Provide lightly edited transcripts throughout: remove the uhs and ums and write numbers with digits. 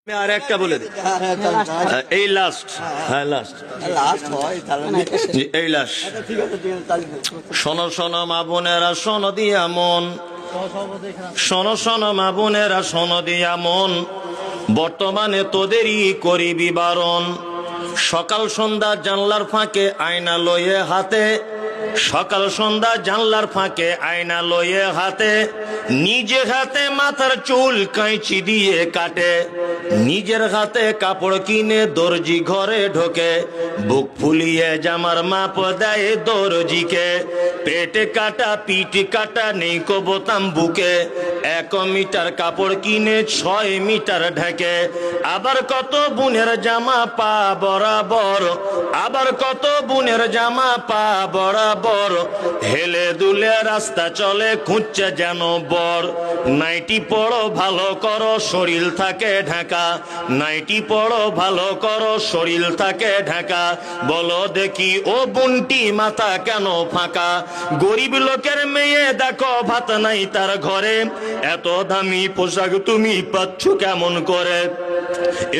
আর একটা বলে দিই, এই লাস্ট, হ্যাঁ লাস্ট, এই লাস্ট। শোনো শোনো মা বোনেরা, শোনো দিয়া মন, শোনো শোনো মা বোনেরা, শোনো দিয়া মন, বর্তমানে তোদেরই করিবি বারণ। সকাল সন্ধ্যা জানলার ফাঁকে আয়না লয়ে হাতে, সকাল সন্ধ্যা জানলার ফাঁকে আয়না লয়ে হাতে, নিজে হাতে মাথার চুল কাঁচি দিয়ে কাটে, নিজের হাতে কাপড় কিনে দর্জি ঘরে ঢোকে, বুক ফুলিয়ে জামার মাপ দেয় দর্জিকে, পেটে কাটা পিঠ কাটা নেই কো বোতাম বুকে, 1 মিটার কাপড় কিনে 6 মিটার ঢেকে। আবার কত বুনের জামা পা বরাবর, আবার কত বুনের জামা পা বরাবর, হেলে দুলে রাস্তা চলে খুঁজছে যেন বর। নাইটি পড়ো ভালো করো শরীর থাকে ঢাকা, নাইটি পড়ো ভালো করো শরীর থাকে ঢাকা, বলো দেখি ও বুনটি মাথা কেন ফাঁকা। গরিব লোকের মেয়ে দেখো ভাত নাই তার ঘরে, এত দামি পোশাক তুমি পাচ্ছ কেমন করে।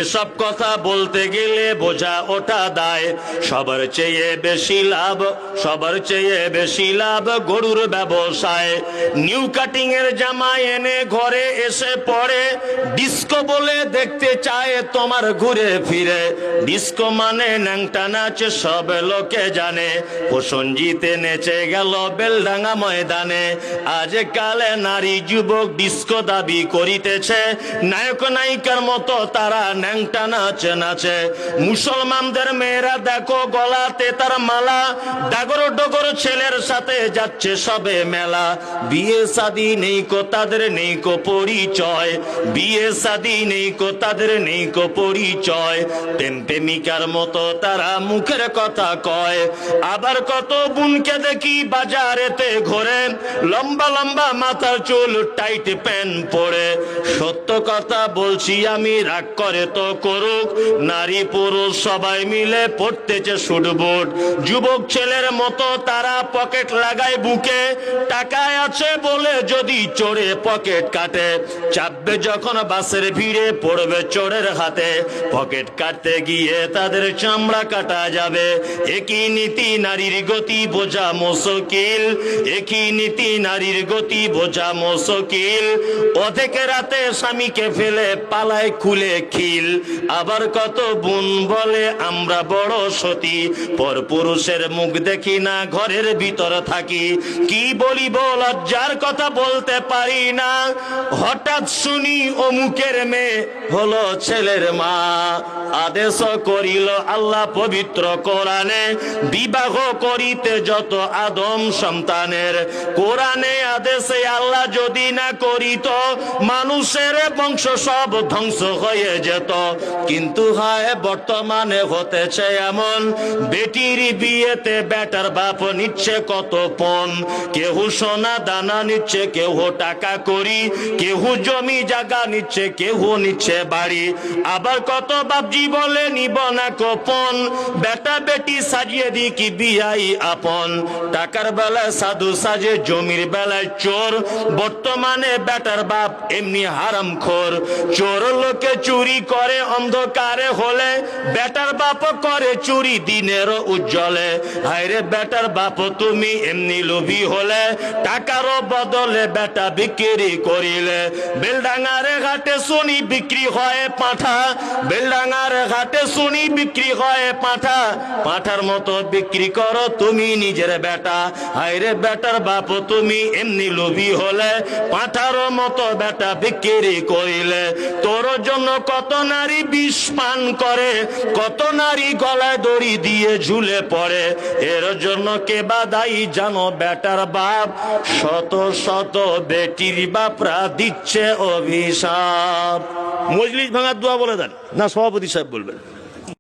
এসব কথা বলতে গেলে বোঝা ওটা দায়, সবার চেয়ে বেশি লাভ, সবার চেয়ে বেশি লাভ গরুর ব্যবসায়। নিউ কাটিং এর জামা এনে ঘরে এসে পড়ে, ডিস্কো বলে দেখতে চায় তোমার ঘুরে ফিরে। ডিস্কো মানে ন্যাংটা নাচ সব লোকে জানে, প্রসঞ্জিতে নেচে গেল বেলডাঙ্গা ময়দানে। আজকালে নারী যুবক ডিস্কো দাবি করিতেছে, নায়ক নায়িকার মতো তারা ন্যাংটা নাচ নাচে। মুসলমানদের মেয়েরা দেখো গলাতে তার মালা, ডাগর ডগর ছেলের সাথে যাচ্ছে সবে মেলা। বিয়ে শাদী নেই কো তাদের নেই কো পরিচয়, বিয়ে শাদী নেই কো তাদের নেই কো পরিচয়, প্রেম প্রেমিকার মতো তারা মুখের কথা কয়। আবার কত বোনকে দেখি বাজারেতে ঘোরে, লম্বা লম্বা মাথার চুল টাইট প্যান্ট পরে। সত্য কথা বলছি আমি, রাগ করে তো করুক, নারী পুরুষ সবাই মিলে পড়তেছে শুটবুট। যুবক ছেলের মতো তারা পকেট লাগায় বুকে, টাকায় আছে বলে যদি চোরে পকেট কাটে, চাপবে যখন বাসের ভিড়ে পড়বে চোরের হাতে, পকেট কাটতে গিয়ে তাদের চামড়া কাটা যাবে। একই নীতি নারীর গতি বোঝা মুশকিল, একই নীতি নারীর গতি বোঝা মুশকিল। অর্ধেক রাতে স্বামীকে ফেলে পালায় খুলে খিল। আবার কত বোন বলে আমরা বড় সতী, পর পুরুষের মুখ দেখি না ঘরের ভিতর থাকি। কি বলিব লজ্জার কথা বলতে পারি না, হঠাৎ শুনি অমুকের মেয়ে হলো ছেলের মা। আদেশ করিল আল্লাহ পবিত্র কোরআনে, বিবাহ করিতে যত আদম সন্তানের। কোরআনে আদেশে আল্লাহ যদি না করিত, মানুষের বংশ সব ধ্বংস হয়ে যেত। কিন্তু হায় বর্তমানে হতেছে এমন, বেটির বিয়েতে বেটার বাপ নিচ্ছে কত পণ। কেউ সোনা দানা নিচ্ছে, কেউ টাকা করি, কেউ জমি জায়গা নিচ্ছে, কেউ নিচ্ছে বাড়ি। আবার কত বাপজি বলে নিব না গোপন, বেটা বেটি সাজিয়ে দি কি বিয়াই আপন। টাকার বেলায় সাধু সাজে, জমির বেলায় চোর, বর্তমানে বেটার বাপ এমনি হারামখোর। চোর লোকে চুরি করে অন্ধকারে হলে, বেটার বাপ করে চুরি দিনের উজ্জ্বলে। হায়রে বেটার বাপ তুমি এমনি লোভী হলে, টাকারও বদলে বেটা বিক্রি করিলে। বেলডাঙ্গারে ঘাটে শুনি বিক্রি হয় পাঁঠা, বেলডাঙ্গারে ঘাটে শুনি বিক্রি হয় পাঁঠা, পাঁঠার মতো বিক্রি করো তুমি নিজের বেটা। হায়রে বেটার বাপ তুমি এমনি লোভী হলে, পাঁঠারও মতো বেটা বিক্রি করিলে। তোর জন্য কত নারী বিষ পান করে, কত নারী গলায় দড়ি দিয়ে ঝুলে পড়ে। এর জন্য কে বা দায়ী জানো বেটার বাপ, শত শত বেটির বাপরা দিচ্ছে অভিশাপ। মজলিস ভাঙার দোয়া বলে দেন না, সভাপতি সাহেব বলবেন।